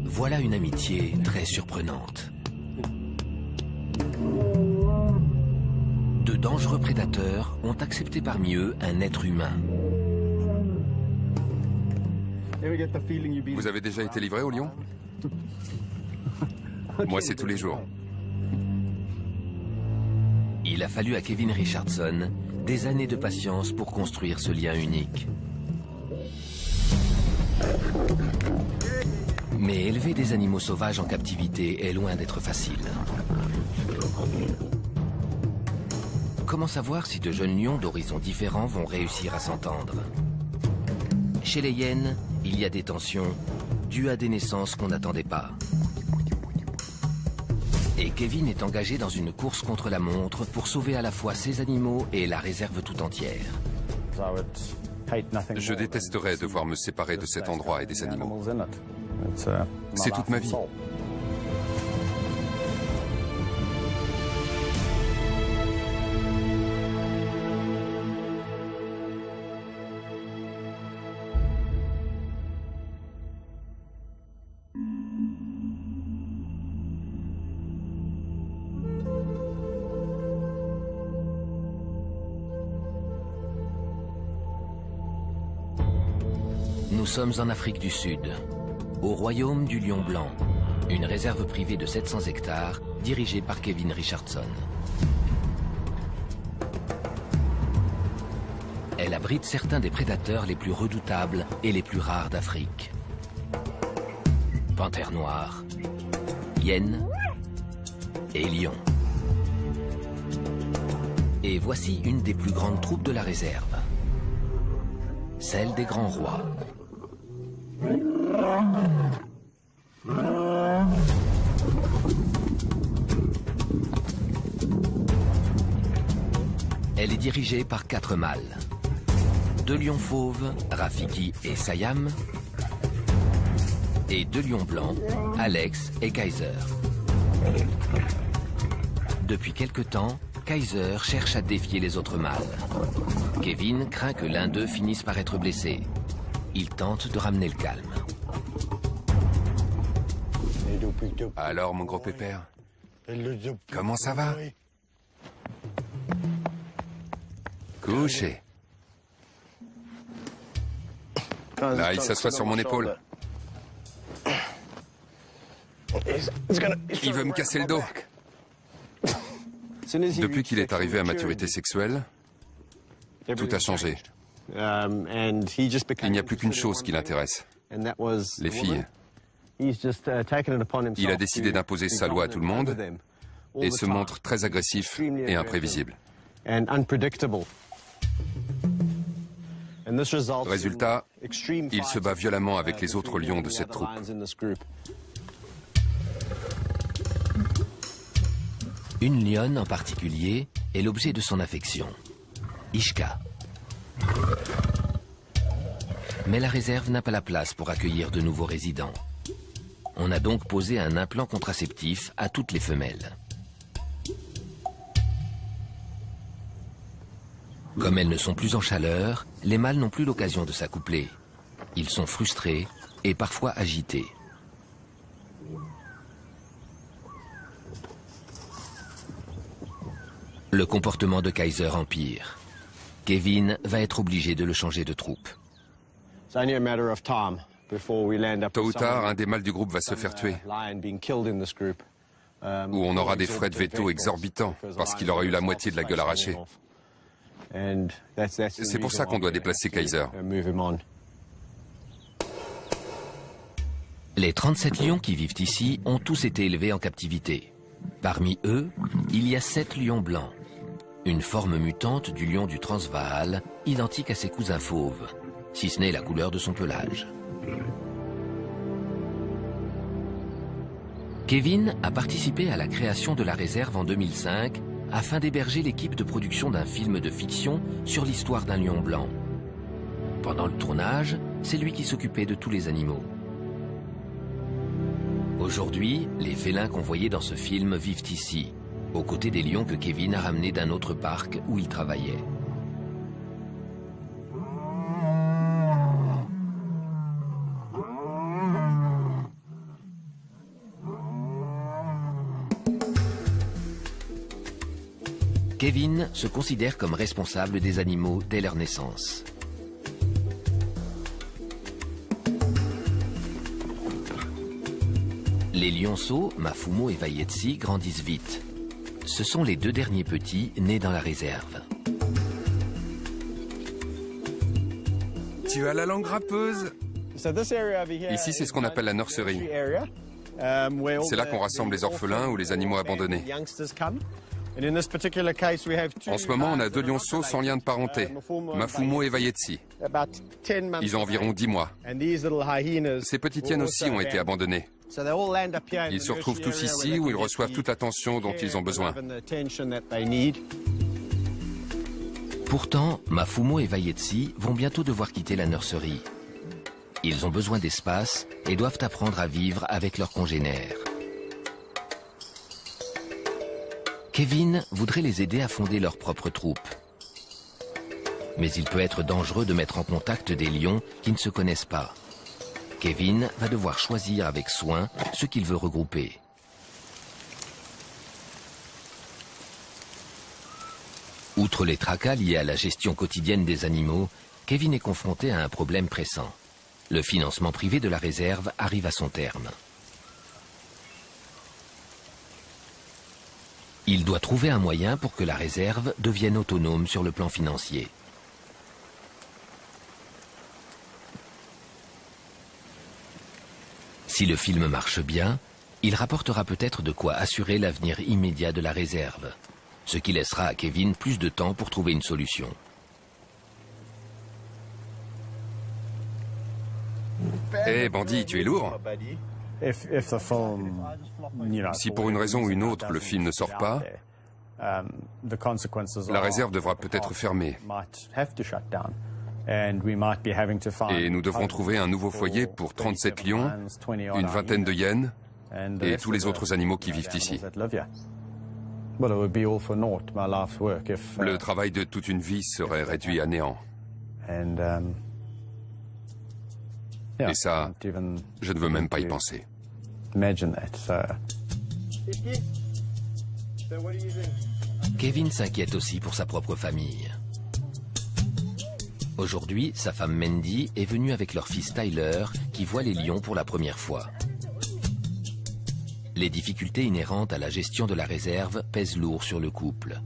Voilà une amitié très surprenante. De dangereux prédateurs ont accepté parmi eux un être humain. Vous avez déjà été livré au lion? Moi, c'est tous les jours. Il a fallu à Kevin Richardson des années de patience pour construire ce lien unique. Mais élever des animaux sauvages en captivité est loin d'être facile. Comment savoir si de jeunes lions d'horizons différents vont réussir à s'entendre? Chez les hyènes, il y a des tensions dues à des naissances qu'on n'attendait pas. Et Kevin est engagé dans une course contre la montre pour sauver à la fois ses animaux et la réserve tout entière. Je détesterais devoir me séparer de cet endroit et des animaux. C'est toute ma vie. Nous sommes en Afrique du Sud, au royaume du Lion Blanc, une réserve privée de 700 hectares dirigée par Kevin Richardson. Elle abrite certains des prédateurs les plus redoutables et les plus rares d'Afrique. Panthères noires, hyènes et lions. Et voici une des plus grandes troupes de la réserve, celle des grands rois. Elle est dirigée par 4 mâles. 2 lions fauves, Rafiki et Sayam, et 2 lions blancs, Alex et Kaiser. Depuis quelque temps, Kaiser cherche à défier les autres mâles. Kevin craint que l'un d'eux finisse par être blessé. Il tente de ramener le calme. Alors, mon gros pépère, comment ça va? Couché. Là, il s'assoit sur mon épaule. Il veut me casser le dos. Depuis qu'il est arrivé à maturité sexuelle, tout a changé. Il n'y a plus qu'une chose qui l'intéresse, les filles. Il a décidé d'imposer sa loi à tout le monde et se montre très agressif et imprévisible. Résultat, il se bat violemment avec les autres lions de cette troupe. Une lionne en particulier est l'objet de son affection, Ishka. Mais la réserve n'a pas la place pour accueillir de nouveaux résidents. On a donc posé un implant contraceptif à toutes les femelles. Comme elles ne sont plus en chaleur, les mâles n'ont plus l'occasion de s'accoupler. Ils sont frustrés et parfois agités. Le comportement de Kaiser empire. Kevin va être obligé de le changer de troupe. Tôt ou tard, un des mâles du groupe va se faire tuer. Ou on aura des frais de veto exorbitants parce qu'il aurait eu la moitié de la gueule arrachée. C'est pour ça qu'on doit déplacer Kaiser. Les 37 lions qui vivent ici ont tous été élevés en captivité. Parmi eux, il y a 7 lions blancs. Une forme mutante du lion du Transvaal, identique à ses cousins fauves, si ce n'est la couleur de son pelage. Kevin a participé à la création de la réserve en 2005 afin d'héberger l'équipe de production d'un film de fiction sur l'histoire d'un lion blanc. Pendant le tournage, c'est lui qui s'occupait de tous les animaux. Aujourd'hui, les félins qu'on voyait dans ce film vivent ici, aux côtés des lions que Kevin a ramenés d'un autre parc où il travaillait. Kevin se considère comme responsable des animaux dès leur naissance. Les lionceaux, Mafumo et Vaietsi, grandissent vite. Ce sont les deux derniers petits nés dans la réserve. Tu as la langue râpeuse. Ici, c'est ce qu'on appelle la nurserie. C'est là qu'on rassemble les orphelins ou les animaux abandonnés. En ce moment, on a 2 lionceaux sans lien de parenté, Mafumo et Vaietsi. Ils ont environ 10 mois. Ces petites hyènes aussi ont été abandonnées. Ils se retrouvent tous ici où ils reçoivent toute l'attention dont ils ont besoin. Pourtant, Mafumo et Vaietsi vont bientôt devoir quitter la nurserie. Ils ont besoin d'espace et doivent apprendre à vivre avec leurs congénères. Kevin voudrait les aider à fonder leur propre troupe. Mais il peut être dangereux de mettre en contact des lions qui ne se connaissent pas. Kevin va devoir choisir avec soin ce qu'il veut regrouper. Outre les tracas liés à la gestion quotidienne des animaux, Kevin est confronté à un problème pressant. Le financement privé de la réserve arrive à son terme. Il doit trouver un moyen pour que la réserve devienne autonome sur le plan financier. Si le film marche bien, il rapportera peut-être de quoi assurer l'avenir immédiat de la réserve, ce qui laissera à Kevin plus de temps pour trouver une solution. Hé, Bandit, tu es lourd. Si pour une raison ou une autre le film ne sort pas, la réserve devra peut-être fermer. Et nous devrons trouver un nouveau foyer pour 37 lions, une vingtaine de hyènes et tous les autres animaux qui vivent ici. Le travail de toute une vie serait réduit à néant. Et ça, je ne veux même pas y penser. Kevin s'inquiète aussi pour sa propre famille. Aujourd'hui, sa femme Mandy est venue avec leur fils Tyler, qui voit les lions pour la première fois. Les difficultés inhérentes à la gestion de la réserve pèsent lourd sur le couple.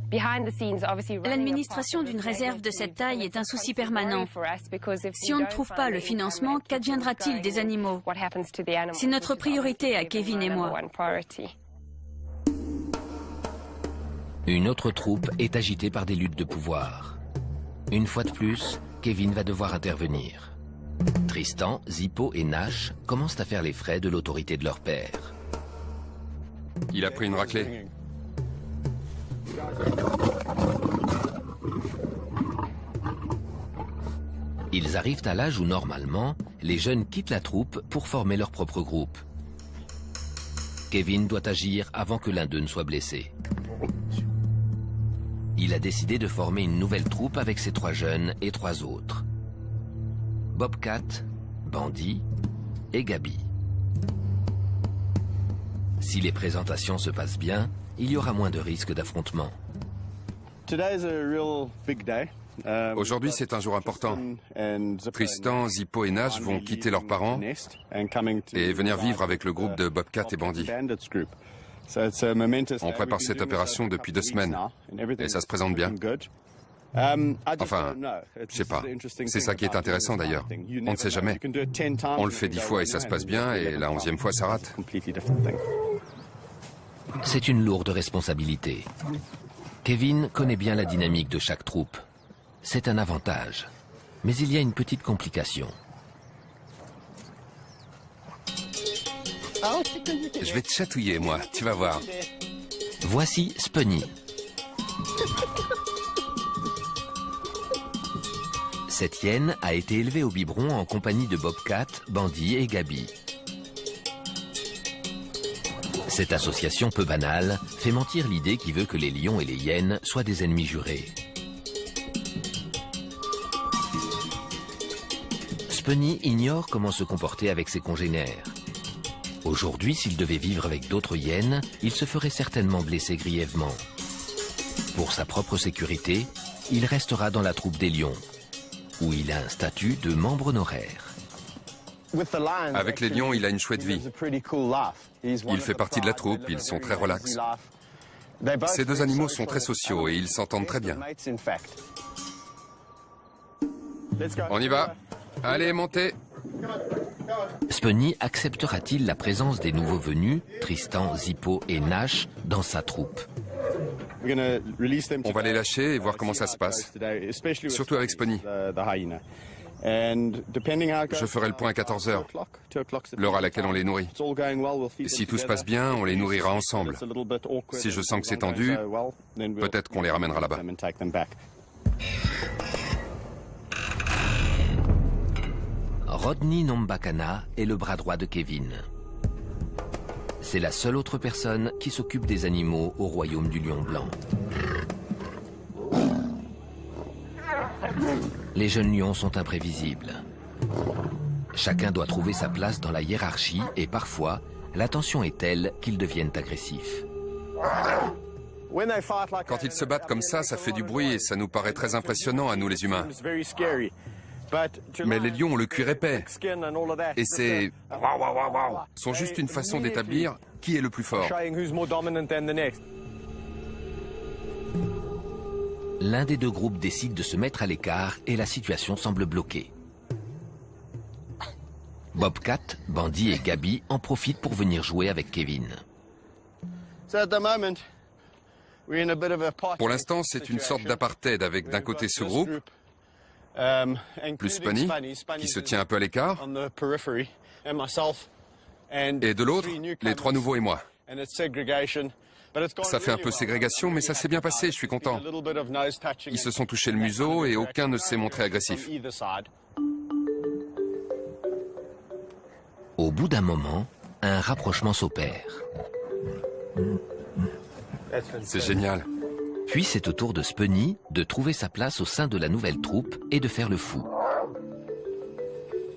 L'administration d'une réserve de cette taille est un souci permanent. Si on ne trouve pas le financement, qu'adviendra-t-il des animaux? C'est notre priorité à Kevin et moi. Une autre troupe est agitée par des luttes de pouvoir. Une fois de plus, Kevin va devoir intervenir. Tristan, Zippo et Nash commencent à faire les frais de l'autorité de leur père. Il a pris une raclée. Ils arrivent à l'âge où, normalement, les jeunes quittent la troupe pour former leur propre groupe. Kevin doit agir avant que l'un d'eux ne soit blessé. Il a décidé de former une nouvelle troupe avec ses 3 jeunes et 3 autres. Bobcat, Bandit et Gabi. Si les présentations se passent bien, il y aura moins de risques d'affrontement. Aujourd'hui, c'est un jour important. Tristan, Zippo et Nash vont quitter leurs parents et venir vivre avec le groupe de Bobcat et Bandit. On prépare cette opération depuis 2 semaines et ça se présente bien. Enfin, je sais pas. C'est ça qui est intéressant d'ailleurs. On ne sait jamais. On le fait 10 fois et ça se passe bien et la 11e fois ça rate. C'est une lourde responsabilité. Kevin connaît bien la dynamique de chaque troupe. C'est un avantage. Mais il y a une petite complication. Je vais te chatouiller, moi. Tu vas voir. Voici Spunny. Cette hyène a été élevée au biberon en compagnie de Bobcat, Bandit et Gabi. Cette association peu banale fait mentir l'idée qui veut que les lions et les hyènes soient des ennemis jurés. Spunny ignore comment se comporter avec ses congénères. Aujourd'hui, s'il devait vivre avec d'autres hyènes, il se ferait certainement blesser grièvement. Pour sa propre sécurité, il restera dans la troupe des lions, où il a un statut de membre honoraire. Avec les lions, il a une chouette vie. Il fait partie de la troupe, ils sont très relax. Ces deux animaux sont très sociaux et ils s'entendent très bien. On y va. Allez, montez. Spunny acceptera-t-il la présence des nouveaux venus, Tristan, Zippo et Nash, dans sa troupe? On va les lâcher et voir comment ça se passe. Surtout avec Spunny. Je ferai le point à 14 h, l'heure à laquelle on les nourrit. Et si tout se passe bien, on les nourrira ensemble. Si je sens que c'est tendu, peut-être qu'on les ramènera là-bas. Rodney Nombakana est le bras droit de Kevin. C'est la seule autre personne qui s'occupe des animaux au royaume du lion blanc. Les jeunes lions sont imprévisibles. Chacun doit trouver sa place dans la hiérarchie et parfois, la tension est telle qu'ils deviennent agressifs. Quand ils se battent comme ça fait du bruit et ça nous paraît très impressionnant à nous les humains. Mais les lions ont le cuir épais. Et c'est... sont juste une façon d'établir qui est le plus fort. L'un des deux groupes décide de se mettre à l'écart et la situation semble bloquée. Bobcat, Bandy et Gabi en profitent pour venir jouer avec Kevin. Pour l'instant, c'est une sorte d'apartheid avec d'un côté ce groupe, plus Spunny, qui se tient un peu à l'écart, et de l'autre, les trois nouveaux et moi. Ça fait un peu ségrégation, mais ça s'est bien passé, je suis content. Ils se sont touchés le museau et aucun ne s'est montré agressif. Au bout d'un moment, un rapprochement s'opère. C'est génial. Puis c'est au tour de Spunny de trouver sa place au sein de la nouvelle troupe et de faire le fou.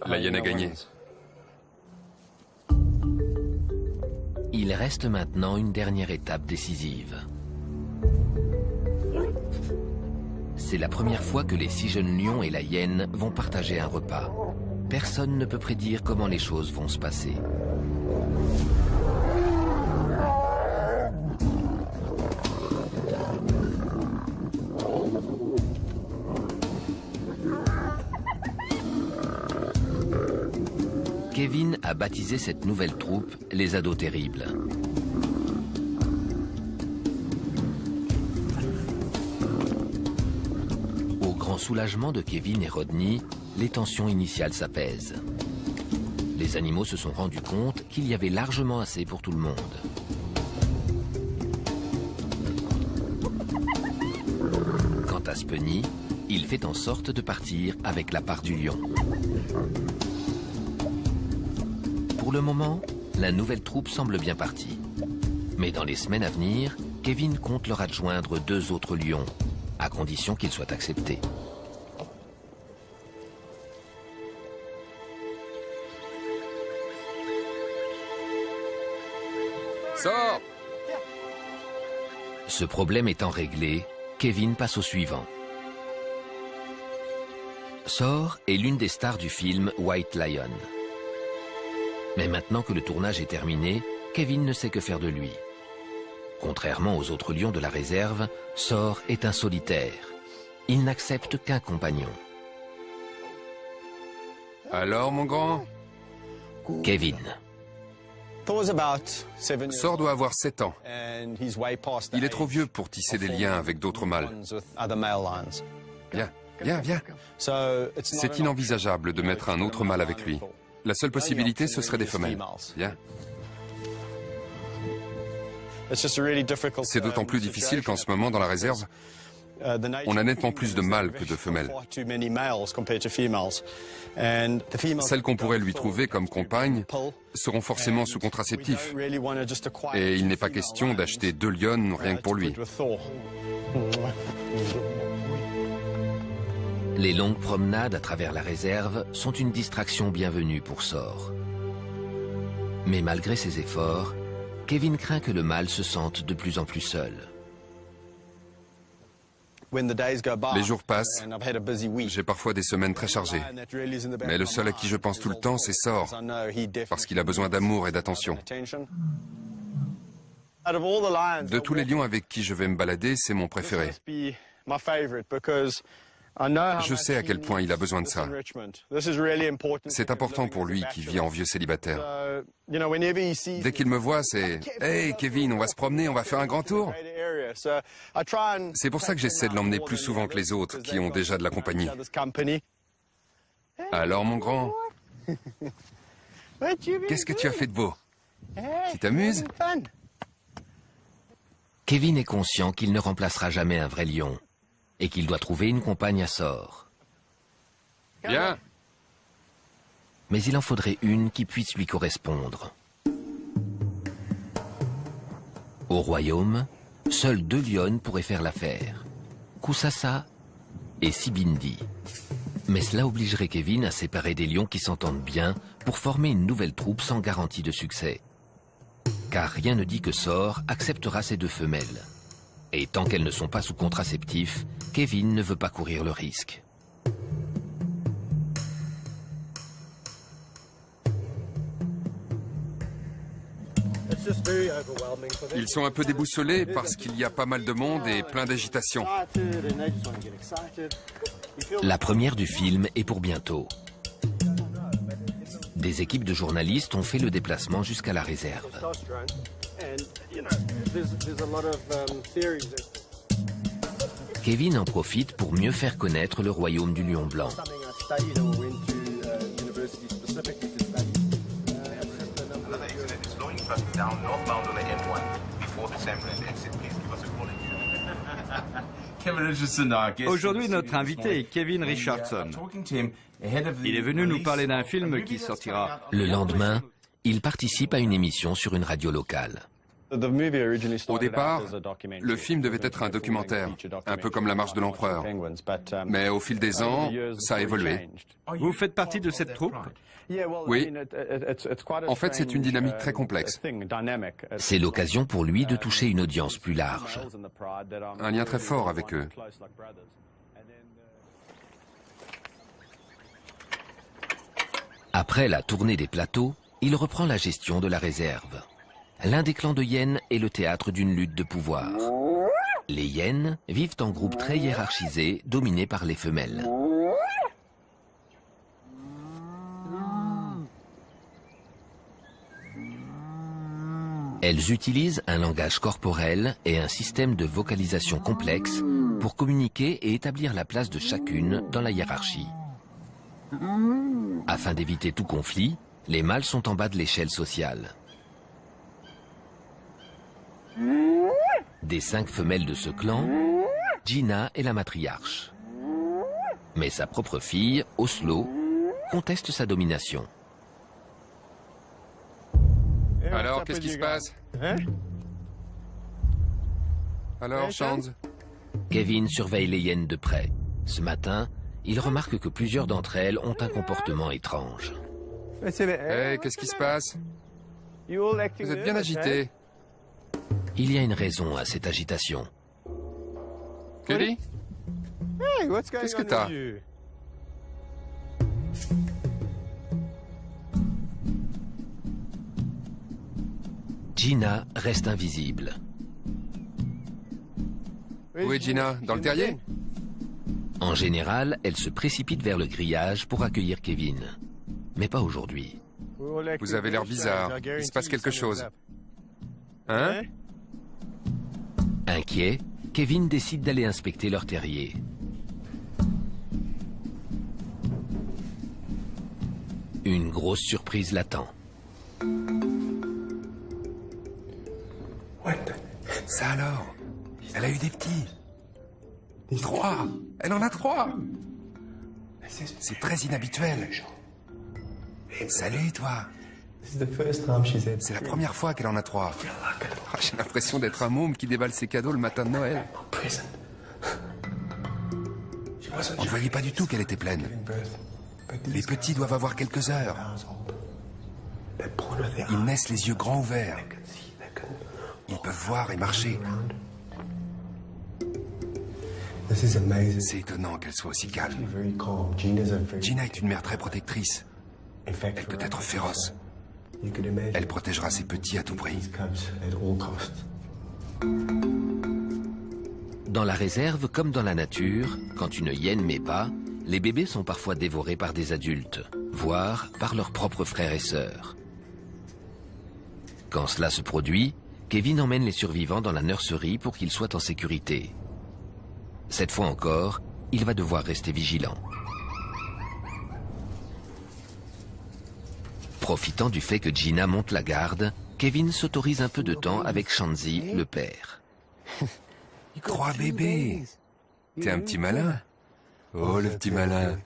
La hyène a gagné. Il reste maintenant une dernière étape décisive. C'est la première fois que les 6 jeunes lions et la hyène vont partager un repas. Personne ne peut prédire comment les choses vont se passer. Kevin a baptisé cette nouvelle troupe les Ados Terribles. Au grand soulagement de Kevin et Rodney, les tensions initiales s'apaisent. Les animaux se sont rendus compte qu'il y avait largement assez pour tout le monde. Quant à Spunny, il fait en sorte de partir avec la part du lion. Pour le moment, la nouvelle troupe semble bien partie. Mais dans les semaines à venir, Kevin compte leur adjoindre 2 autres lions, à condition qu'ils soient acceptés. Sors! Ce problème étant réglé, Kevin passe au suivant. Sor est l'une des stars du film White Lion. Mais maintenant que le tournage est terminé, Kevin ne sait que faire de lui. Contrairement aux autres lions de la réserve, Sor est un solitaire. Il n'accepte qu'un compagnon. Alors, mon grand? Kevin. Sor doit avoir 7 ans. Il est trop vieux pour tisser des liens avec d'autres mâles. Viens, viens, viens. C'est inenvisageable de mettre un autre mâle avec lui. La seule possibilité, ce serait des femelles. Viens. C'est d'autant plus difficile qu'en ce moment, dans la réserve, on a nettement plus de mâles que de femelles. Celles qu'on pourrait lui trouver comme compagnes seront forcément sous contraceptif. Et il n'est pas question d'acheter 2 lionnes rien que pour lui. Les longues promenades à travers la réserve sont une distraction bienvenue pour Sor. Mais malgré ses efforts, Kevin craint que le mâle se sente de plus en plus seul. Les jours passent, j'ai parfois des semaines très chargées. Mais le seul à qui je pense tout le temps, c'est Sor, parce qu'il a besoin d'amour et d'attention. De tous les lions avec qui je vais me balader, c'est mon préféré. Je sais à quel point il a besoin de ça. C'est important pour lui qui vit en vieux célibataire. Dès qu'il me voit, c'est « Hey Kevin, on va se promener, on va faire un grand tour ». C'est pour ça que j'essaie de l'emmener plus souvent que les autres qui ont déjà de la compagnie. Alors mon grand, qu'est-ce que tu as fait de beau? Tu t'amuses? Kevin est conscient qu'il ne remplacera jamais un vrai lion et qu'il doit trouver une compagne à Sor. Bien. Mais il en faudrait une qui puisse lui correspondre. Au royaume, seules 2 lionnes pourraient faire l'affaire, Kusasa et Sibindi. Mais cela obligerait Kevin à séparer des lions qui s'entendent bien pour former une nouvelle troupe sans garantie de succès. Car rien ne dit que Sor acceptera ces 2 femelles. Et tant qu'elles ne sont pas sous contraceptif, Kevin ne veut pas courir le risque. Ils sont un peu déboussolés parce qu'il y a pas mal de monde et plein d'agitation. La première du film est pour bientôt. Des équipes de journalistes ont fait le déplacement jusqu'à la réserve. Kevin en profite pour mieux faire connaître le royaume du lion blanc. Aujourd'hui, notre invité est Kevin Richardson. Il est venu nous parler d'un film qui sortira. Le lendemain, il participe à une émission sur une radio locale. Au départ, le film devait être un documentaire, un peu comme La Marche de l'Empereur. Mais au fil des ans, ça a évolué. Vous faites partie de cette troupe? Oui. En fait, c'est une dynamique très complexe. C'est l'occasion pour lui de toucher une audience plus large. Un lien très fort avec eux. Après la tournée des plateaux, il reprend la gestion de la réserve. L'un des clans de hyènes est le théâtre d'une lutte de pouvoir. Les hyènes vivent en groupes très hiérarchisés, dominés par les femelles. Elles utilisent un langage corporel et un système de vocalisation complexe pour communiquer et établir la place de chacune dans la hiérarchie. Afin d'éviter tout conflit, les mâles sont en bas de l'échelle sociale. Des 5 femelles de ce clan, Gina est la matriarche. Mais sa propre fille, Oslo, conteste sa domination. Alors, qu'est-ce qui se passe? Alors, Shands? Kevin surveille les hyènes de près. Ce matin, il remarque que plusieurs d'entre elles ont un comportement étrange. Hey, qu'est-ce qui se passe? Vous êtes bien agités. Il y a une raison à cette agitation. Kelly? Qu'est-ce que t'as? Gina reste invisible. Où est Gina? Dans le terrier? En général, elle se précipite vers le grillage pour accueillir Kevin. Mais pas aujourd'hui. Vous avez l'air bizarre. Il se passe quelque chose. Hein? Inquiet, Kevin décide d'aller inspecter leur terrier. Une grosse surprise l'attend. Ça alors? Elle a eu des petits. 3. Elle en a 3. C'est très inhabituel. Salut, toi. C'est la première fois qu'elle en a 3. J'ai l'impression d'être un môme qui déballe ses cadeaux le matin de Noël. On ne voyait pas du tout qu'elle était pleine. Les petits doivent avoir quelques heures. Ils naissent les yeux grands ouverts. Ils peuvent voir et marcher. C'est étonnant qu'elle soit aussi calme. Gina est une mère très protectrice. Elle peut être féroce. Elle protégera ses petits à tout prix. Dans la réserve comme dans la nature, quand une hyène met pas, les bébés sont parfois dévorés par des adultes, voire par leurs propres frères et sœurs. Quand cela se produit, Kevin emmène les survivants dans la nurserie pour qu'ils soient en sécurité. Cette fois encore, il va devoir rester vigilant. Profitant du fait que Gina monte la garde, Kevin s'autorise un peu de temps avec Shanzi, le père. 3 bébés. T'es un petit malin. Oh, le petit malin.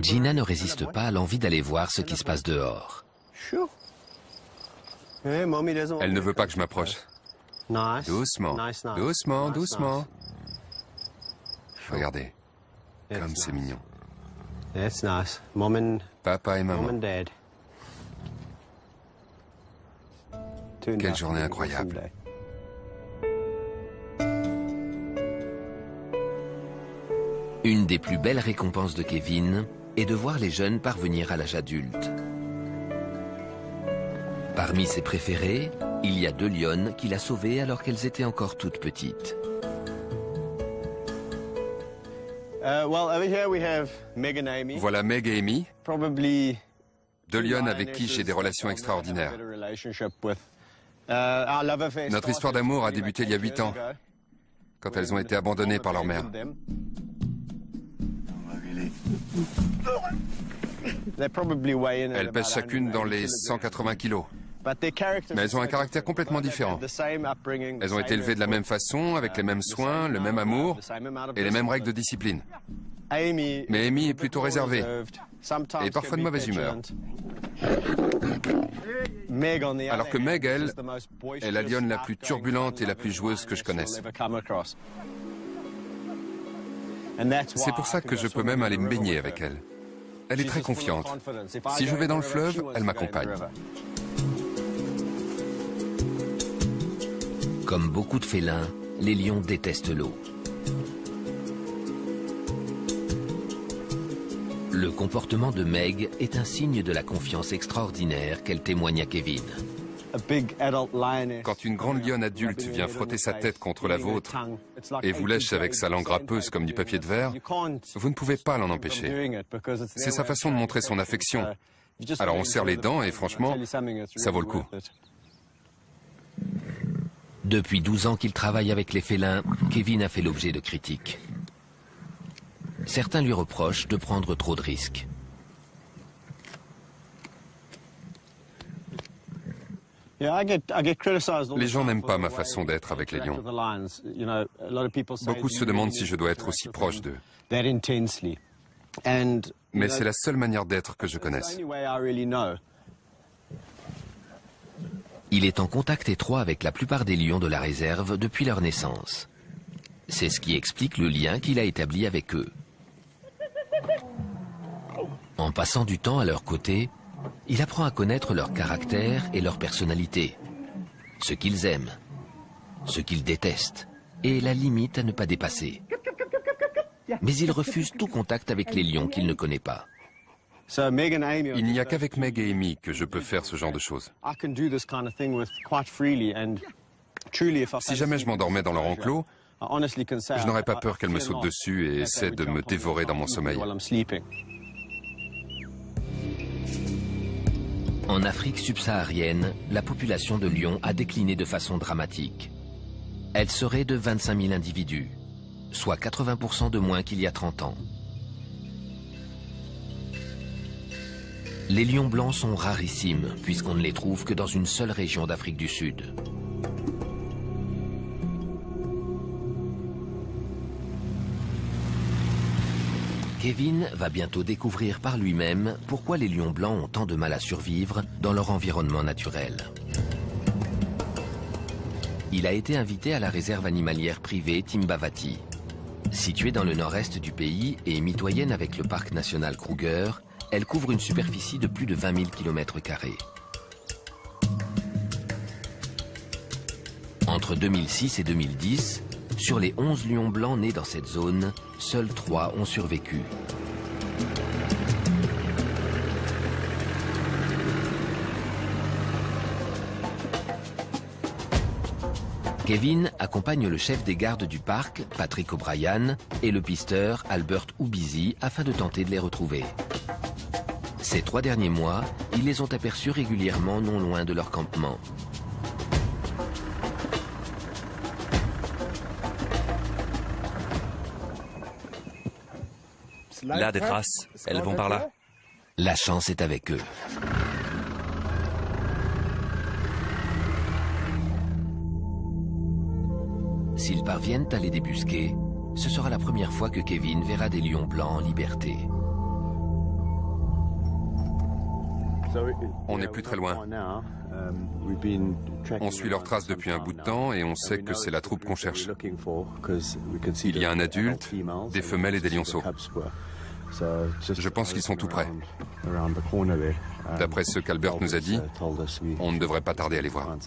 Gina ne résiste pas à l'envie d'aller voir ce qui se passe dehors. Elle ne veut pas que je m'approche. Doucement, doucement, doucement. Regardez, comme c'est mignon. Papa et maman. Quelle journée incroyable. Une des plus belles récompenses de Kevin est de voir les jeunes parvenir à l'âge adulte. Parmi ses préférées, il y a 2 lionnes qu'il a sauvées alors qu'elles étaient encore toutes petites. Voilà Meg et Amy, 2 lionnes avec qui j'ai des relations extraordinaires. Notre histoire d'amour a débuté il y a 8 ans, quand elles ont été abandonnées par leur mère. Elles pèsent chacune dans les 180 kilos. Mais elles ont un caractère complètement différent. Elles ont été élevées de la même façon, avec les mêmes soins, le même amour et les mêmes règles de discipline. Mais Amy est plutôt réservée et parfois de mauvaise humeur. Alors que Meg, elle, est la lionne la plus turbulente et la plus joueuse que je connaisse. C'est pour ça que je peux même aller me baigner avec elle. Elle est très confiante. Si je vais dans le fleuve, elle m'accompagne. Comme beaucoup de félins, les lions détestent l'eau. Le comportement de Meg est un signe de la confiance extraordinaire qu'elle témoigne à Kevin. Quand une grande lionne adulte vient frotter sa tête contre la vôtre et vous lèche avec sa langue râpeuse comme du papier de verre, vous ne pouvez pas l'en empêcher. C'est sa façon de montrer son affection. Alors on serre les dents et franchement, ça vaut le coup. Depuis 12 ans qu'il travaille avec les félins, Kevin a fait l'objet de critiques. Certains lui reprochent de prendre trop de risques. Les gens n'aiment pas ma façon d'être avec les lions. Beaucoup se demandent si je dois être aussi proche d'eux. Mais c'est la seule manière d'être que je connaisse. Il est en contact étroit avec la plupart des lions de la réserve depuis leur naissance. C'est ce qui explique le lien qu'il a établi avec eux. En passant du temps à leur côté, il apprend à connaître leur caractère et leur personnalité, ce qu'ils aiment, ce qu'ils détestent, et la limite à ne pas dépasser. Mais il refuse tout contact avec les lions qu'il ne connaît pas. Il n'y a qu'avec Meg et Amy que je peux faire ce genre de choses. Si jamais je m'endormais dans leur enclos, je n'aurais pas peur qu'elles me sautent dessus et essaient de me dévorer dans mon sommeil. En Afrique subsaharienne, la population de lions a décliné de façon dramatique. Elle serait de 25 000 individus, soit 80% de moins qu'il y a 30 ans. Les lions blancs sont rarissimes, puisqu'on ne les trouve que dans une seule région d'Afrique du Sud. Kevin va bientôt découvrir par lui-même pourquoi les lions blancs ont tant de mal à survivre dans leur environnement naturel. Il a été invité à la réserve animalière privée Timbavati. Située dans le nord-est du pays et mitoyenne avec le parc national Kruger, elle couvre une superficie de plus de 20 000 km². Entre 2006 et 2010, Sur les 11 lions blancs nés dans cette zone, seuls 3 ont survécu. Kevin accompagne le chef des gardes du parc, Patrick O'Brien, et le pisteur, Albert Ubizi, afin de tenter de les retrouver. Ces 3 derniers mois, ils les ont aperçus régulièrement non loin de leur campement. Là, des traces. Elles vont par là. La chance est avec eux. S'ils parviennent à les débusquer, ce sera la première fois que Kevin verra des lions blancs en liberté. On n'est plus très loin. On suit leurs traces depuis un bout de temps et on sait que c'est la troupe qu'on cherche. Il y a un adulte, des femelles et des lionceaux. Je pense qu'ils sont tout près. D'après ce qu'Albert nous a dit, on ne devrait pas tarder à les voir.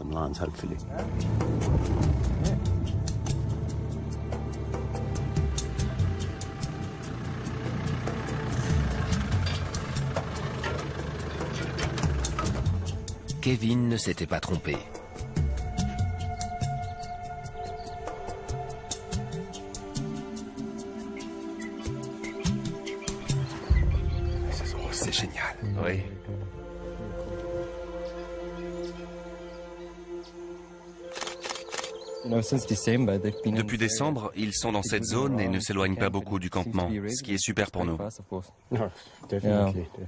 Kevin ne s'était pas trompé. C'est génial. Oui. Depuis décembre, ils sont dans cette zone et ne s'éloignent pas beaucoup du campement, ce qui est super pour nous.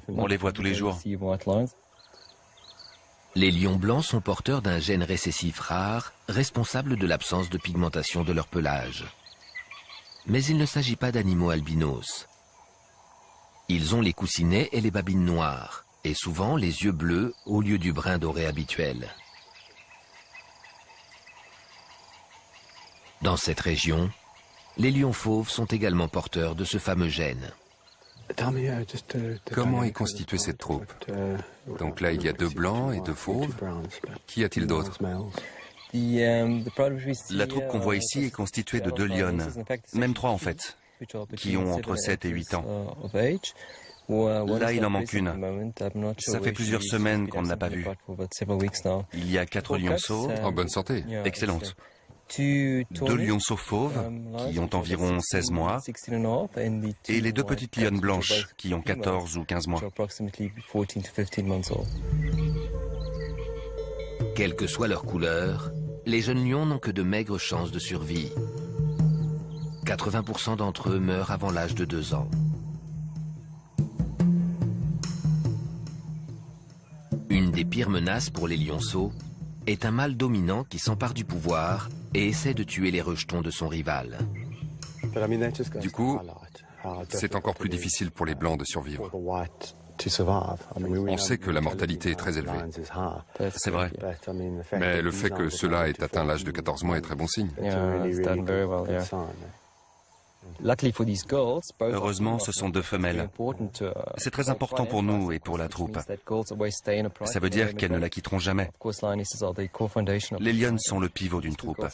On les voit tous les jours. Les lions blancs sont porteurs d'un gène récessif rare, responsable de l'absence de pigmentation de leur pelage. Mais il ne s'agit pas d'animaux albinos. Ils ont les coussinets et les babines noires, et souvent les yeux bleus au lieu du brun doré habituel. Dans cette région, les lions fauves sont également porteurs de ce fameux gène. Comment est constituée cette troupe? Donc là, il y a 2 blancs et 2 fauves. Qu'y a-t-il d'autre? La troupe qu'on voit ici est constituée de 2 lionnes, même 3 en fait, qui ont entre 7 et 8 ans. Là, il en manque une. Ça fait plusieurs semaines qu'on ne l'a pas vue. Il y a 4 lionceaux. En bonne santé. Excellente. 2 lionceaux fauves, qui ont environ 16 mois, et les 2 petites lionnes blanches, qui ont 14 ou 15 mois. Quelle que soit leur couleur, les jeunes lions n'ont que de maigres chances de survie. 80% d'entre eux meurent avant l'âge de 2 ans. Une des pires menaces pour les lionceaux est un mâle dominant qui s'empare du pouvoir et essaie de tuer les rejetons de son rival. Du coup, c'est encore plus difficile pour les blancs de survivre. On sait que la mortalité est très élevée. C'est vrai. Mais le fait que cela ait atteint l'âge de 14 mois est très bon signe. Heureusement, ce sont 2 femelles. C'est très important pour nous et pour la troupe. Ça veut dire qu'elles ne la quitteront jamais. Les lionnes sont le pivot d'une troupe.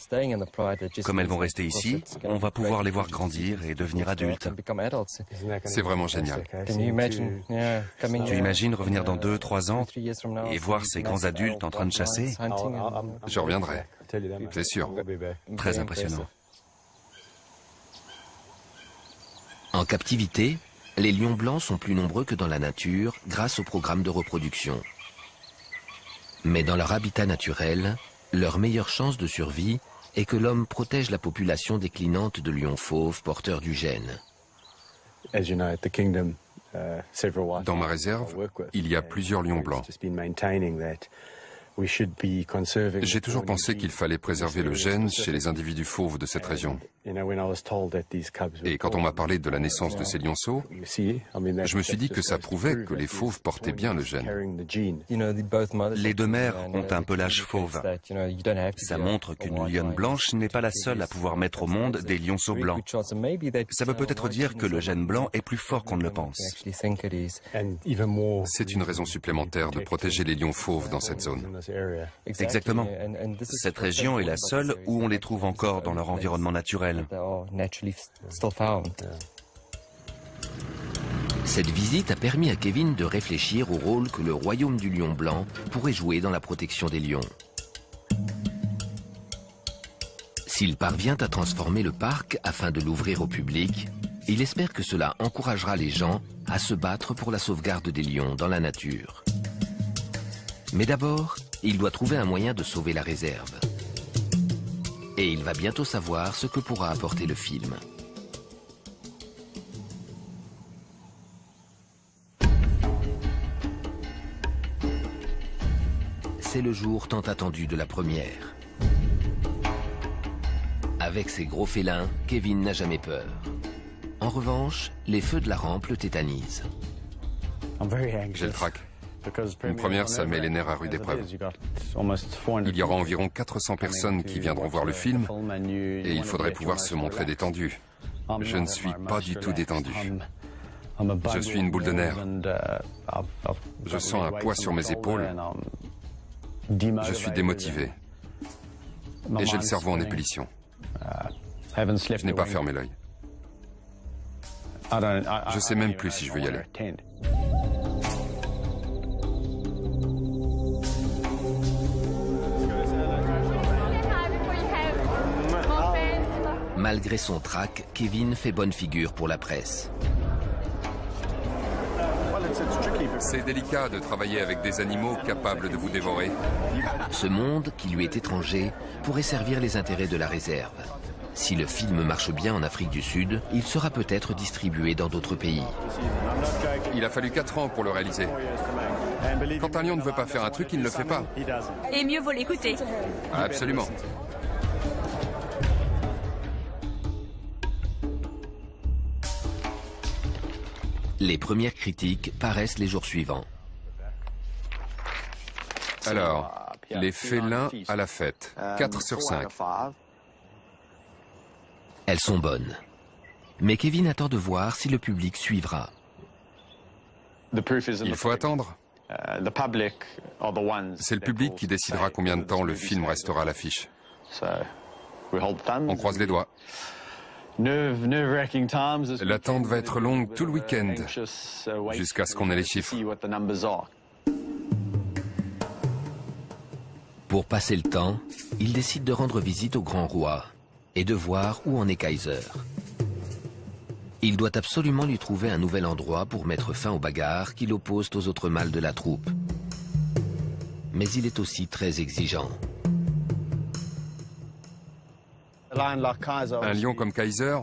Comme elles vont rester ici, on va pouvoir les voir grandir et devenir adultes. C'est vraiment génial. Tu imagines revenir dans 2-3 ans et voir ces grands adultes en train de chasser? Je reviendrai, c'est sûr. Très impressionnant. En captivité, les lions blancs sont plus nombreux que dans la nature grâce au programme de reproduction. Mais dans leur habitat naturel, leur meilleure chance de survie est que l'homme protège la population déclinante de lions fauves porteurs du gène. Dans ma réserve, il y a plusieurs lions blancs. J'ai toujours pensé qu'il fallait préserver le gène chez les individus fauves de cette région. Et quand on m'a parlé de la naissance de ces lionceaux, je me suis dit que ça prouvait que les fauves portaient bien le gène. Les 2 mères ont un pelage fauve. Ça montre qu'une lionne blanche n'est pas la seule à pouvoir mettre au monde des lionceaux blancs. Ça veut peut-être dire que le gène blanc est plus fort qu'on ne le pense. C'est une raison supplémentaire de protéger les lions fauves dans cette zone. Exactement. Cette région est la seule où on les trouve encore dans leur environnement naturel. Cette visite a permis à Kevin de réfléchir au rôle que le royaume du lion blanc pourrait jouer dans la protection des lions. S'il parvient à transformer le parc afin de l'ouvrir au public, il espère que cela encouragera les gens à se battre pour la sauvegarde des lions dans la nature. Mais d'abord, il doit trouver un moyen de sauver la réserve. Et il va bientôt savoir ce que pourra apporter le film. C'est le jour tant attendu de la première. Avec ses gros félins, Kevin n'a jamais peur. En revanche, les feux de la rampe le tétanisent. J'ai le trac. Une première, ça met les nerfs à rude épreuve. Il y aura environ 400 personnes qui viendront voir le film et il faudrait pouvoir se montrer détendu. Je ne suis pas du tout détendu. Je suis une boule de nerfs. Je sens un poids sur mes épaules. Je suis démotivé. Et j'ai le cerveau en ébullition. Je n'ai pas fermé l'œil. Je ne sais même plus si je veux y aller. Malgré son trac, Kevin fait bonne figure pour la presse. C'est délicat de travailler avec des animaux capables de vous dévorer. Ce monde, qui lui est étranger, pourrait servir les intérêts de la réserve. Si le film marche bien en Afrique du Sud, il sera peut-être distribué dans d'autres pays. Il a fallu 4 ans pour le réaliser. Quand un lion ne veut pas faire un truc, il ne le fait pas. Et mieux vaut l'écouter. Absolument. Les premières critiques paraissent les jours suivants. Alors, les félins à la fête. 4 sur 5. Elles sont bonnes. Mais Kevin attend de voir si le public suivra. Il faut attendre. C'est le public qui décidera combien de temps le film restera à l'affiche. On croise les doigts. L'attente va être longue tout le week-end, jusqu'à ce qu'on ait les chiffres. Pour passer le temps, il décide de rendre visite au grand roi et de voir où en est Kaiser. Il doit absolument lui trouver un nouvel endroit pour mettre fin aux bagarres qui l'opposent aux autres mâles de la troupe. Mais il est aussi très exigeant. Un lion comme Kaiser,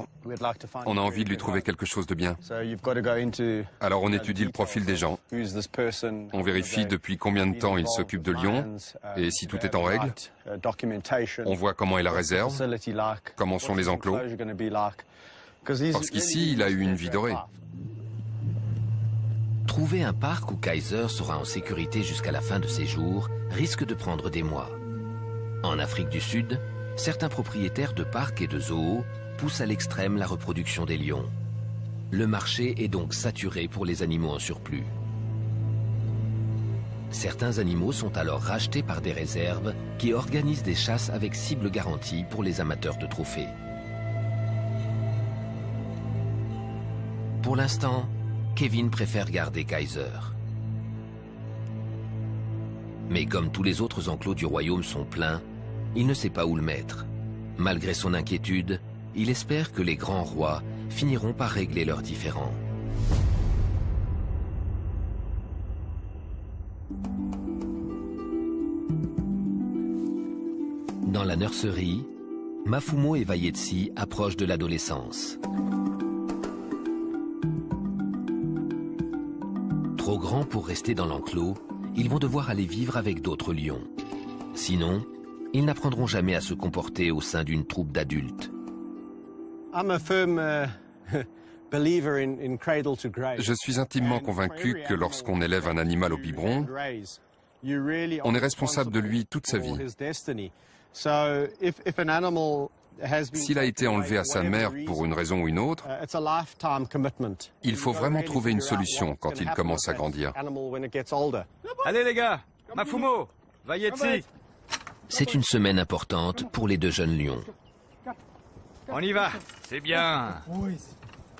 on a envie de lui trouver quelque chose de bien. Alors on étudie le profil des gens. On vérifie depuis combien de temps il s'occupe de lions et si tout est en règle. On voit comment est la réserve, comment sont les enclos. Parce qu'ici, il a eu une vie dorée. Trouver un parc où Kaiser sera en sécurité jusqu'à la fin de ses jours risque de prendre des mois. En Afrique du Sud, certains propriétaires de parcs et de zoos poussent à l'extrême la reproduction des lions. Le marché est donc saturé pour les animaux en surplus. Certains animaux sont alors rachetés par des réserves qui organisent des chasses avec cible garantie pour les amateurs de trophées. Pour l'instant, Kevin préfère garder Kaiser. Mais comme tous les autres enclos du royaume sont pleins, il ne sait pas où le mettre. Malgré son inquiétude, il espère que les grands rois finiront par régler leurs différends. Dans la nurserie, Mafumo et Vayetsi approchent de l'adolescence. Trop grands pour rester dans l'enclos, ils vont devoir aller vivre avec d'autres lions. Sinon, ils n'apprendront jamais à se comporter au sein d'une troupe d'adultes. Je suis intimement convaincu que lorsqu'on élève un animal au biberon, on est responsable de lui toute sa vie. S'il a été enlevé à sa mère pour une raison ou une autre, il faut vraiment trouver une solution quand il commence à grandir. Allez les gars, Mafumo, Vayetsi. C'est une semaine importante pour les deux jeunes lions. On y va, c'est bien.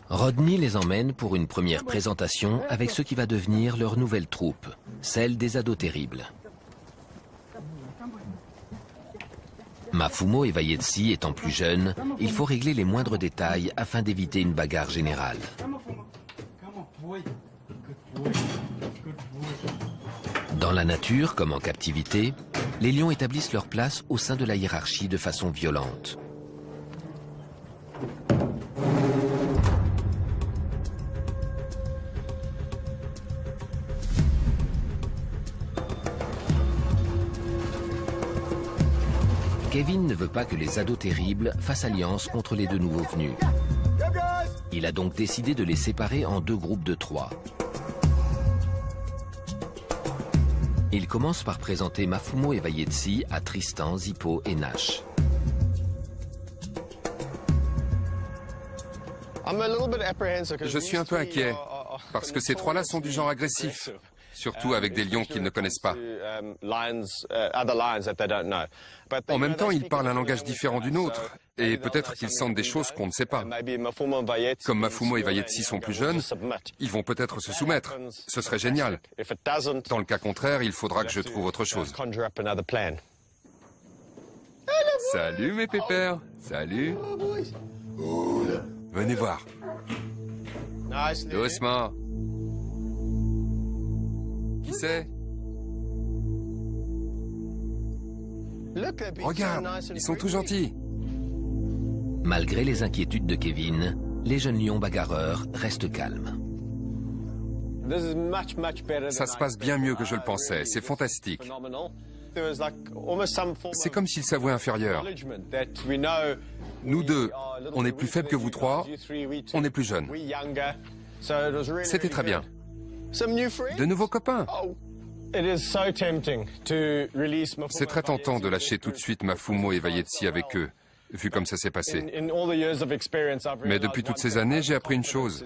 Rodney les emmène pour une première présentation avec ce qui va devenir leur nouvelle troupe, celle des ados terribles. Mafumo et Vayetsi étant plus jeunes, il faut régler les moindres détails afin d'éviter une bagarre générale. Dans la nature, comme en captivité, les lions établissent leur place au sein de la hiérarchie de façon violente. Kevin ne veut pas que les ados terribles fassent alliance contre les deux nouveaux venus. Il a donc décidé de les séparer en deux groupes de 3. Il commence par présenter Mafumo et Vayetsi à Tristan, Zippo et Nash. Je suis un peu inquiet, parce que ces 3-là sont du genre agressif, surtout avec des lions qu'ils ne connaissent pas. En même temps, ils parlent un langage différent du nôtre, et peut-être qu'ils sentent des choses qu'on ne sait pas. Comme Mafumo et Vayetsi sont plus jeunes, ils vont peut-être se soumettre. Ce serait génial. Dans le cas contraire, il faudra que je trouve autre chose. Salut mes pépères. Salut. Venez voir. Doucement. Qui c'est? Regarde, ils sont tout gentils. Malgré les inquiétudes de Kevin, les jeunes lions bagarreurs restent calmes. Ça se passe bien mieux que je le pensais, c'est fantastique. C'est comme s'ils s'avouaient inférieurs. Nous deux, on est plus faibles que vous 3, on est plus jeunes. C'était très bien. De nouveaux copains. C'est très tentant de lâcher tout de suite Mafumo et Vayetsi avec eux, vu comme ça s'est passé. Mais depuis toutes ces années, j'ai appris une chose.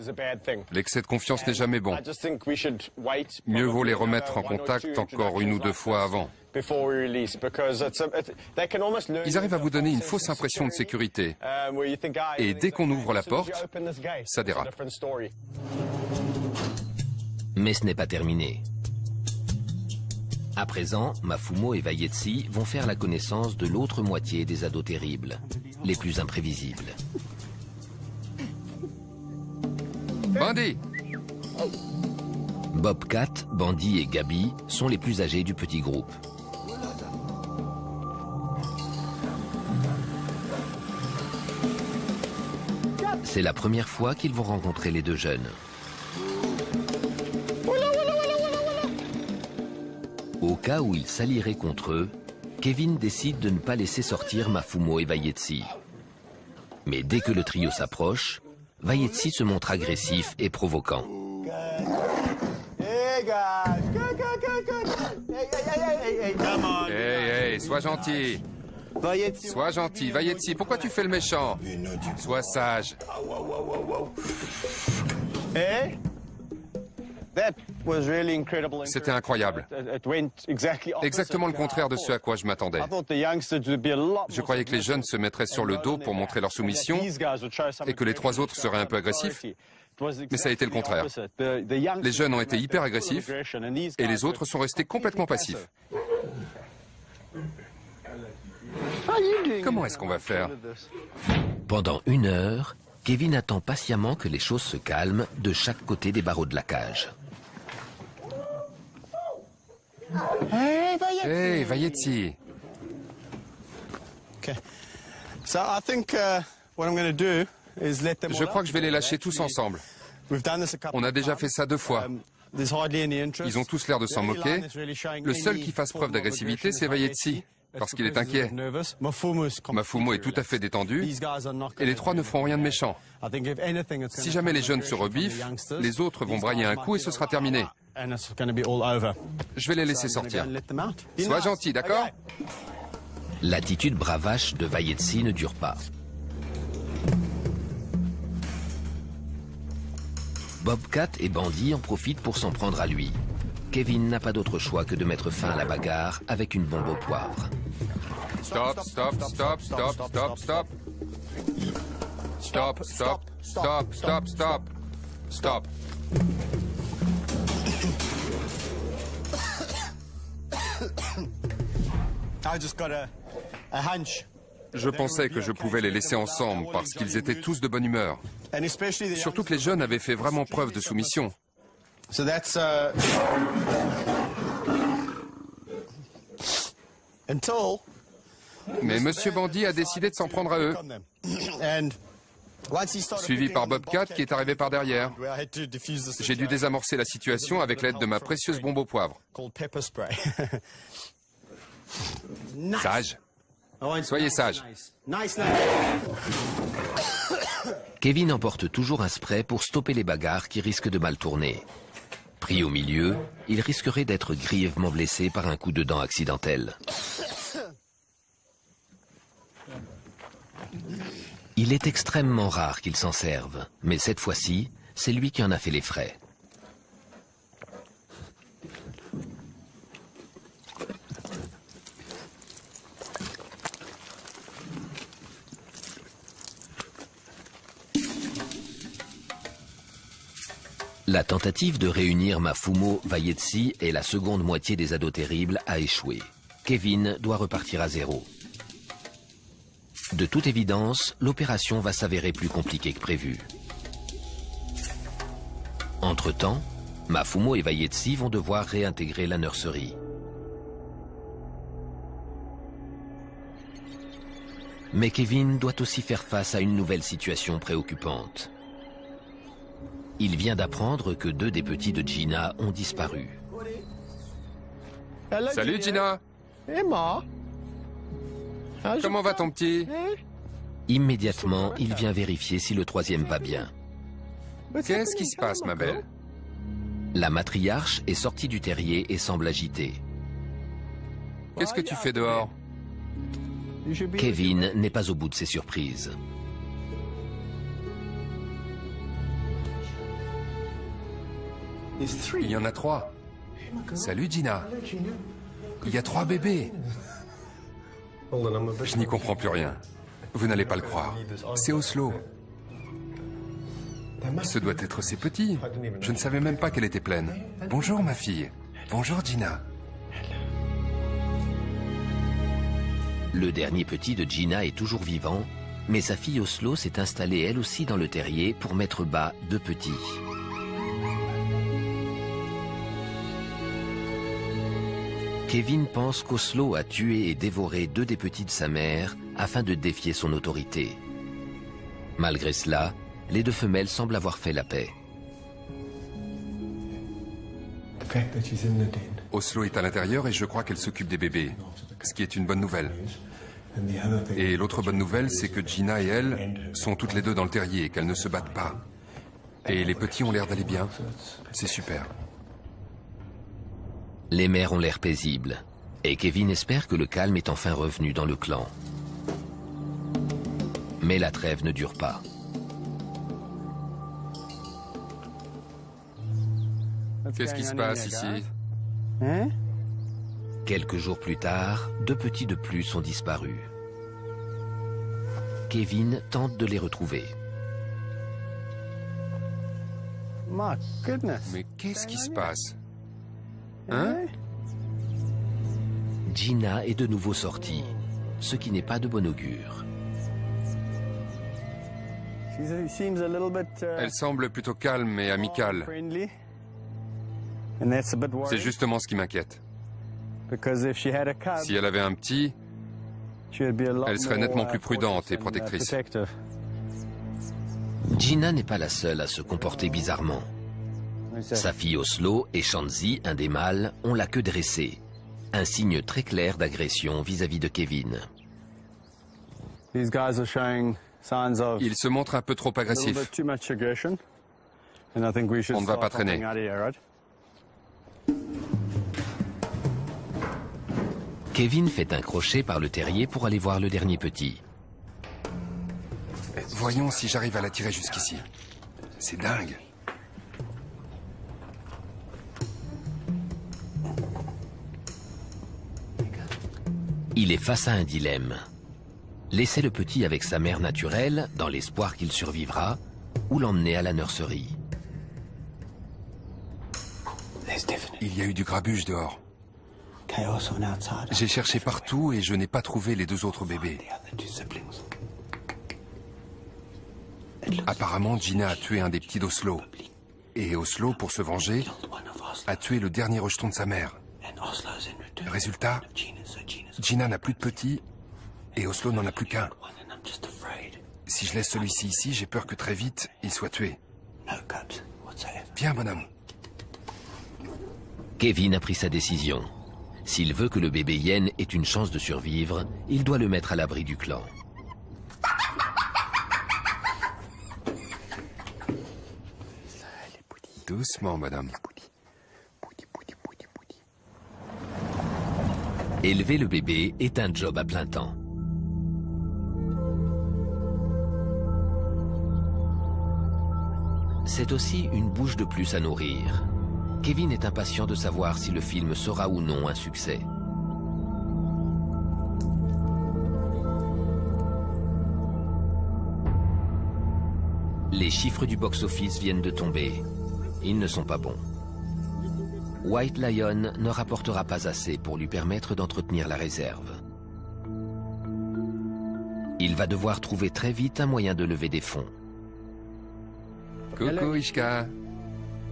L'excès de confiance n'est jamais bon. Mieux vaut les remettre en contact encore 1 ou 2 fois avant. Ils arrivent à vous donner une fausse impression de sécurité. Et dès qu'on ouvre la porte, ça dérape. Mais ce n'est pas terminé. À présent, Mafumo et Vayetsi vont faire la connaissance de l'autre moitié des ados terribles, les plus imprévisibles. Bandit! Bobcat, Bandy et Gabi sont les plus âgés du petit groupe. C'est la première fois qu'ils vont rencontrer les deux jeunes. Au cas où ils s'allieraient contre eux, Kevin décide de ne pas laisser sortir Mafumo et Vayetsi. Mais dès que le trio s'approche, Vayetsi se montre agressif et provoquant. Hey, sois gentil. Sois gentil, Vayetsi, pourquoi tu fais le méchant? Sois sage. C'était incroyable. Exactement le contraire de ce à quoi je m'attendais. Je croyais que les jeunes se mettraient sur le dos pour montrer leur soumission et que les 3 autres seraient un peu agressifs. Mais ça a été le contraire. Les jeunes ont été hyper agressifs et les autres sont restés complètement passifs. Comment est-ce qu'on va faire? Pendant 1 heure, Kevin attend patiemment que les choses se calment de chaque côté des barreaux de la cage. Hey, Vayetsi. Je crois que je vais les lâcher tous ensemble. On a déjà fait ça 2 fois. Ils ont tous l'air de s'en moquer. Le seul qui fasse preuve d'agressivité, c'est Vayetsi, parce qu'il est inquiet. Mafumo est tout à fait détendu, et les 3 ne feront rien de méchant. Si jamais les jeunes se rebiffent, les autres vont brailler un coup et ce sera terminé. Je vais les laisser sortir. Sois gentil, d'accord? L'attitude bravache de Vayetsi ne dure pas. Bobcat et Bandy en profitent pour s'en prendre à lui. Kevin n'a pas d'autre choix que de mettre fin à la bagarre avec une bombe au poivre. Stop, stop, stop, stop, stop, stop. Stop, stop, stop, stop, stop. Stop. Je pensais que je pouvais les laisser ensemble parce qu'ils étaient tous de bonne humeur. Surtout que les jeunes avaient fait vraiment preuve de soumission. Mais Monsieur Bandit a décidé de s'en prendre à eux. Suivi par Bobcat qui est arrivé par derrière. J'ai dû désamorcer la situation avec l'aide de ma précieuse bombe au poivre. Sage. Soyez sage. Kevin emporte toujours un spray pour stopper les bagarres qui risquent de mal tourner. Pris au milieu, il risquerait d'être grièvement blessé par un coup de dent accidentel. Il est extrêmement rare qu'il s'en serve, mais cette fois-ci, c'est lui qui en a fait les frais. La tentative de réunir Mafumo, Vayetsi et la seconde moitié des ados terribles a échoué. Kevin doit repartir à zéro. De toute évidence, l'opération va s'avérer plus compliquée que prévu. Entre-temps, Mafumo et Vayetsi vont devoir réintégrer la nurserie. Mais Kevin doit aussi faire face à une nouvelle situation préoccupante. Il vient d'apprendre que 2 des petits de Gina ont disparu. Salut Gina. Comment va ton petit? Immédiatement, il vient vérifier si le troisième va bien. Qu'est-ce qui se passe, ma belle? La matriarche est sortie du terrier et semble agitée. Qu'est-ce que tu fais dehors? Kevin n'est pas au bout de ses surprises. Il y en a 3. Salut Gina. Il y a 3 bébés. Je n'y comprends plus rien. Vous n'allez pas le croire. C'est Oslo. Ce doit être ses petits. Je ne savais même pas qu'elle était pleine. Bonjour ma fille. Bonjour Gina. Le dernier petit de Gina est toujours vivant, mais sa fille Oslo s'est installée elle aussi dans le terrier pour mettre bas 2 petits. Kevin pense qu'Oslo a tué et dévoré 2 des petits de sa mère afin de défier son autorité. Malgré cela, les 2 femelles semblent avoir fait la paix. Oslo est à l'intérieur et je crois qu'elle s'occupe des bébés, ce qui est une bonne nouvelle. Et l'autre bonne nouvelle, c'est que Gina et elle sont toutes les 2 dans le terrier et qu'elles ne se battent pas. Et les petits ont l'air d'aller bien. C'est super. Les mères ont l'air paisibles, et Kevin espère que le calme est enfin revenu dans le clan. Mais la trêve ne dure pas. Qu'est-ce qui se passe ici? Quelques jours plus tard, 2 petits de plus ont disparu. Kevin tente de les retrouver. Mais qu'est-ce qui se passe? Hein? Gina est de nouveau sortie, ce qui n'est pas de bon augure. Elle semble plutôt calme et amicale. C'est justement ce qui m'inquiète. Si elle avait un petit, elle serait nettement plus prudente et protectrice. Gina n'est pas la seule à se comporter bizarrement. Sa fille Oslo et Shanzi, un des mâles, ont la queue dressée. Un signe très clair d'agression vis-à-vis de Kevin. Ils se montrent un peu trop agressifs. On ne va pas traîner. Kevin fait un crochet par le terrier pour aller voir le dernier petit. Voyons si j'arrive à l'attirer jusqu'ici. C'est dingue. Il est face à un dilemme. Laisser le petit avec sa mère naturelle, dans l'espoir qu'il survivra, ou l'emmener à la nurserie. Il y a eu du grabuge dehors. J'ai cherché partout et je n'ai pas trouvé les 2 autres bébés. Apparemment, Gina a tué un des petits d'Oslo. Et Oslo, pour se venger, a tué le dernier rejeton de sa mère. Résultat, Gina n'a plus de petits et Oslo n'en a plus qu'un. Si je laisse celui-ci ici, j'ai peur que très vite, il soit tué. Viens, bonhomme. Kevin a pris sa décision. S'il veut que le bébé hyène ait une chance de survivre, il doit le mettre à l'abri du clan. Doucement, madame. Élever le bébé est un job à plein temps. C'est aussi une bouche de plus à nourrir. Kevin est impatient de savoir si le film sera ou non un succès. Les chiffres du box-office viennent de tomber. Ils ne sont pas bons. White Lion ne rapportera pas assez pour lui permettre d'entretenir la réserve. Il va devoir trouver très vite un moyen de lever des fonds. Coucou, Ishka.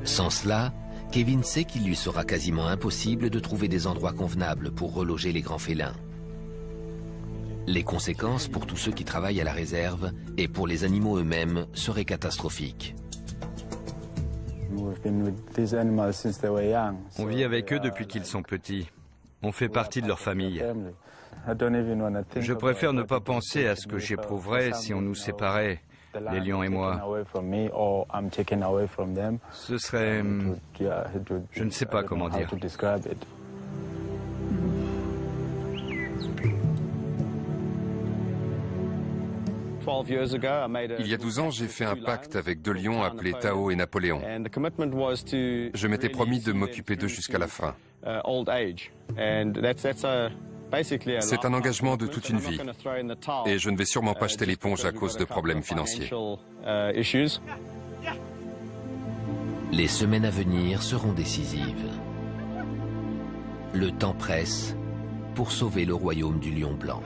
Sans cela, Kevin sait qu'il lui sera quasiment impossible de trouver des endroits convenables pour reloger les grands félins. Les conséquences pour tous ceux qui travaillent à la réserve et pour les animaux eux-mêmes seraient catastrophiques. On vit avec eux depuis qu'ils sont petits. On fait partie de leur famille. Je préfère ne pas penser à ce que j'éprouverais si on nous séparait, les lions et moi. Ce serait... je ne sais pas comment dire. Il y a 12 ans, j'ai fait un pacte avec 2 lions appelés Tao et Napoléon. Je m'étais promis de m'occuper d'eux jusqu'à la fin. C'est un engagement de toute une vie. Et je ne vais sûrement pas jeter l'éponge à cause de problèmes financiers. Les semaines à venir seront décisives. Le temps presse pour sauver le royaume du lion blanc.